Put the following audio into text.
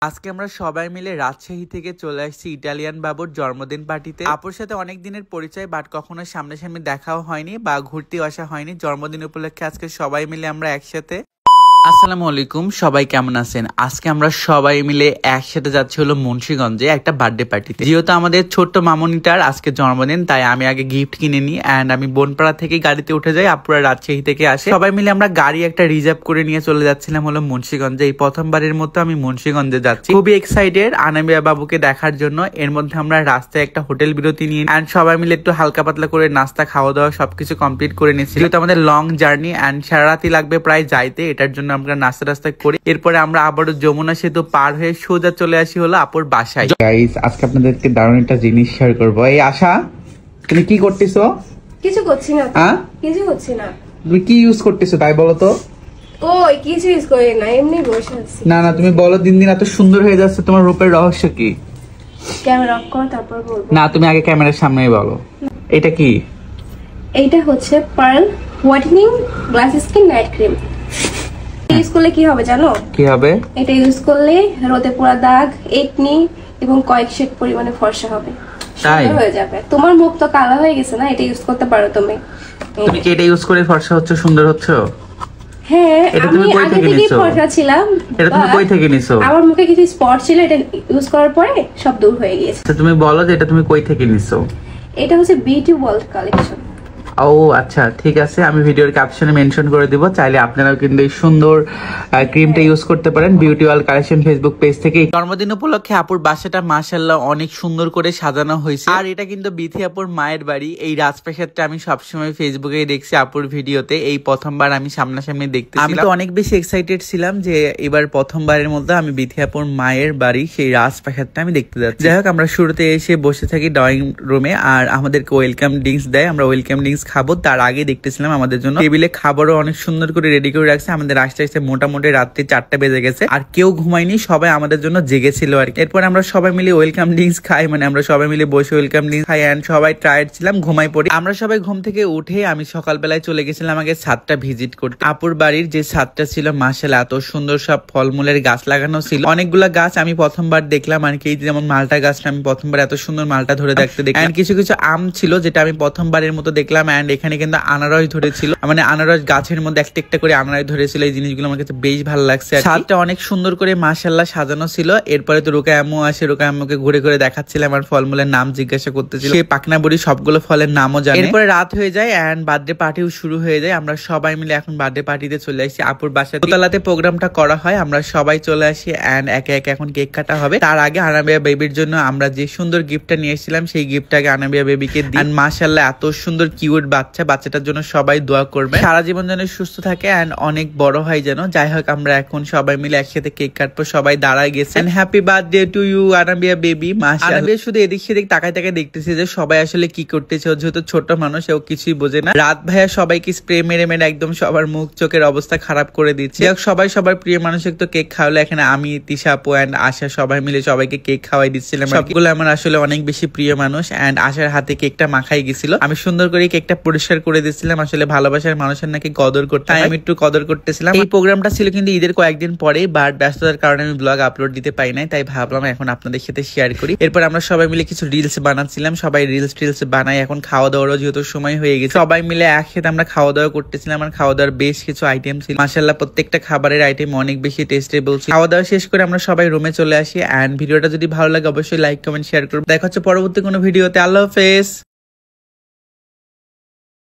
আজকে আমরা সবাই মিলে রাজশাহী থেকে চলে আসছি ইটালিয়ান বাবুর জন্মদিন পার্টিতে। আপুর সাথে অনেক দিনের পরিচয়, বাট কখনো সামনাসামনি দেখাও হয়নি বা ঘুরতেও আসা হয়নি। জন্মদিন উপলক্ষে আজকে সবাই মিলে আমরা একসাথে। আসসালামু আলাইকুম, সবাই কেমন আছেন? আজকে আমরা সবাই মিলে একসাথে যাচ্ছি হলো মুন্সিগঞ্জে একটা বার্থডে পার্টিতে। যেহেতু আমাদের ছোট্ট মামনিটার আজকে জন্মদিন, তাই আমি আগে গিফট কিনে নিই এন্ড আমি বনপাড়া থেকে গাড়িতে উঠে যাই, আপুরা রাজশাহী থেকে আসে। সবাই মিলে আমরা গাড়ি একটা রিজার্ভ করে নিয়ে চলে যাচ্ছিলাম হলো মুন্সিগঞ্জে। এই প্রথমবারের মতো আমি মুন্সিগঞ্জে যাচ্ছি, খুবই এক্সাইটেড আনামিয়া বাবুকে দেখার জন্য। এর মধ্যে আমরা রাস্তায় একটা হোটেল বিরতি নিয়ে এন্ড সবাই মিলে একটু হালকা পাতলা করে নাস্তা খাওয়া দাওয়া সবকিছু কমপ্লিট করে নিয়েছি। যেহেতু আমাদের লং জার্নি এন্ড সারা রাতই লাগবে প্রায় যাইতে, এটার জন্য আমরা নাস্তা রাস্তা করি। এরপরে আমরা আবারও যমুনা সেতু পার হয়ে সোজা চলে আসি হলো আপুর বাসায়। গাইস, আজকে আপনাদেরকে দারুণ একটা জিনিস শেয়ার করবো। এই আশা, তুমি কি করতেছো? কিছু করছি না। কিছু করছি না। তুমি কি ইউজ করতেছো তাই বলো তো? কই কিছু ইউজ করি না, এমনি বসে আছি। না না, তুমি বলো, দিন দিন এত সুন্দর হয়ে যাচ্ছে, তোমার রূপের রহস্য কি? ক্যামেরা অফ কর তারপর বলবো। না, তুমি আগে ক্যামেরার সামনেই বলো। এটা কি? এইটা হচ্ছে pearl whitening glass skin night cream. Use করলে কি হবে জানো? কি হবে? এটা ইউজ করলে রোদে পোড়া দাগ, একনি এবং কয়েক শেড পরিমাণে ফর্সা হবে, সুন্দর হয়ে যাবে। তোমার মুখ তো কালো হয়ে গেছে না, এটা ইউজ করতে পারো তুমি। তুমি কি এটা ইউজ করে ফর্সা হচ্ছে, সুন্দর হচ্ছে? হ্যাঁ, আমি আগে থেকেই ফর্সা ছিলাম। এটা তুমি কই থেকে নিছো? আমার মুখে কিছু স্পট ছিল, এটা ইউজ করার পরে সব দূর হয়ে গিয়েছে। তো তুমি বলো যে এটা তুমি কই থেকে নিছো? এটা হচ্ছে বিউটি ওয়ার্ল্ড কালেকশন। ও আচ্ছা, ঠিক আছে, আমি ভিডিওর ক্যাপশনে মেনশন করে দিব, চাইলে আপনারাও কিন্তু এই সুন্দর ক্রিমটা ইউজ করতে পারেন beauty world collection Facebook page থেকে। জন্মদিন উপলক্ষে আপুর বাসাটা মাশাআল্লাহ অনেক সুন্দর করে সাজানো হয়েছে। আর এটা কিন্তু বিথি আপুর মায়ের বাড়ি। এই রাজপ্রাসাদটা আমি সবসময় ফেসবুকে দেখছি আপুর ভিডিওতে, এই প্রথমবার আমি সামনাসামনি দেখতেছি। আমি তো অনেক বেশি এক্সাইটেড ছিলাম যে এবার প্রথমবারের মধ্যে আমি বিথি আপুর মায়ের বাড়ি সেই রাজপ্রাসাদটা আমি দেখতে যাচ্ছি। যাই হোক, আমরা শুরুতে এসে বসে থাকি ড্রয়িং রুমে, আর আমাদেরকে ওয়েলকাম ড্রিঙ্কস দেয়। আমরা ওয়েলকাম ড্রিঙ্কস খাবো, তার আগে দেখতেছিলাম আমাদের জন্য টেবিলে খাবারও অনেক সুন্দর করে রেডি করে রাখছে। আমাদের আসতে আসতে মোটামুটি রাত্রি 4টা বেজে গেছে, আর কেউ ঘুমায়নি, সবাই আমাদের জন্য জেগেছিল আর কি। এরপর আমরা সবাই মিলে ওয়েলকাম ড্রিঙ্কস খাই, মানে আমরা সবাই মিলে বসে ওয়েলকাম ড্রিঙ্কস খাই এন্ড সবাই টায়ার্ড ছিলাম, ঘুমাই পড়ি। আমরা সবাই ঘুম থেকে উঠে আমি সকালবেলায় চলে গেছিলাম আগে ছাদটা ভিজিট করতে। আপুর বাড়ির যে ছাদটা ছিল মাশাআল্লাহ এত সুন্দর, সব ফলমূলের গাছ লাগানো ছিল, অনেকগুলা গাছ আমি প্রথমবার দেখলাম আর কি। যেমন মালটা গাছটা আমি প্রথমবার এত সুন্দর মালটা ধরে দেখতে দেখলাম। কিছু কিছু আম ছিল যেটা আমি প্রথমবারের মতো দেখলাম, এন্ড এখানে কিন্তু আনারস ধরেছিল, মানে আনারস গাছের মধ্যে একটা একটা করে আনারস ধরেছিল। এই জিনিসগুলো আমার কাছে বেশ ভালো লাগছে। ছাদটা অনেক সুন্দর করে মাশাআল্লাহ সাজানো ছিল। এরপরে তো রোকা আম্মু আসে, রোকা আম্মুকে ঘুরে ঘুরে দেখাচ্ছিল, আমার ফলমূলের নাম জিজ্ঞাসা করতেছিল, সেই পাকনা বুড়ি সবগুলো ফলের নামও জানে। এরপরে রাত হয়ে যায় এন্ড বার্থডে পার্টিও শুরু হয়ে যায়। আমরা সবাই মিলে এখন বার্থডে পার্টিতে চলে আসি। আপুর বাসায় দোতলাতে প্রোগ্রামটা করা হয়, আমরা সবাই চলে আসি এন্ড একে একে এখন কেক কাটা হবে। তার আগে আনাবিয়া বেবির জন্য আমরা যে সুন্দর গিফটটা নিয়ে এসেছিলাম সেই গিফটটাকে আনাবিয়া বেবিকে দিই। এন্ড মাশাআল্লাহ এত সুন্দর কিউট বাচ্চা, বাচ্চাটার জন্য সবাই দোয়া করবে সারা জীবন যেন সুস্থ থাকে এন্ড অনেক বড় হয় যেন। যাই হোক, আমরা এখন সবাই মিলে একসাথে কেক কাটবো, সবাই দাঁড়ায় গেছে। And happy birthday to you Anabia baby. মাশাআল্লাহ শুধু এদিক সেদিক তাকায় তাকায় দেখতেছি যে সবাই আসলে কি করতেছে, যেহেতু ছোট মানুষ ও কিছুই বোঝে না। রাত ভাইয়া সবাইকে স্প্রে মেরে মেরে একদম সবার মুখ চোখের অবস্থা খারাপ করে দিচ্ছে। সবাই সবার প্রিয় মানুষকে তো কেক খাওয়ালো। এখানে আমি, তিশা আপু এন্ড আশা সবাই মিলে সবাইকে কেক খাওয়াই দিচ্ছিলাম। সবগুলো আমার আসলে অনেক বেশি প্রিয় মানুষ এন্ড আশার হাতে কেকটা মাখাই গেছিল। আমি সুন্দর করে কেকটা পরিষ্কার করে দিচ্ছিলাম। আসলে ভালোবাসার মানুষের নাকি কদর করতে হয়, আমি একটু কদর করতেছিলাম। এই প্রোগ্রামটা ছিল কিন্তু ঈদের কয়েকদিন পরে, বাট ব্যস্ততার কারণে আমি ব্লগ আপলোড দিতে পাই নাই, তাই ভাবলাম এখন আপনাদের সাথে শেয়ার করি। এরপর আমরা সবাই মিলে কিছু রিলস বানাচ্ছিলাম, সবাই রিলস টিলস বানাই। এখন খাওয়া দাওয়ারও যেহেতু সময় হয়ে গেছে, সবাই মিলে একসাথে আমরা খাওয়া দাওয়া করতেছিলাম। আর খাওয়া দাওয়ার বেশ কিছু আইটেম ছিল, মাশাআল্লাহ প্রত্যেকটা খাবারের আইটেম অনেক বেশি টেস্টেবল ছিল। খাওয়া দাওয়া শেষ করে আমরা সবাই রুমে চলে আসি এন্ড ভিডিওটা যদি ভালো লাগে অবশ্যই লাইক কমেন্ট শেয়ার করবো। দেখা হচ্ছে পরবর্তী কোনো ভিডিওতে। আল্লাহ হাফেজ।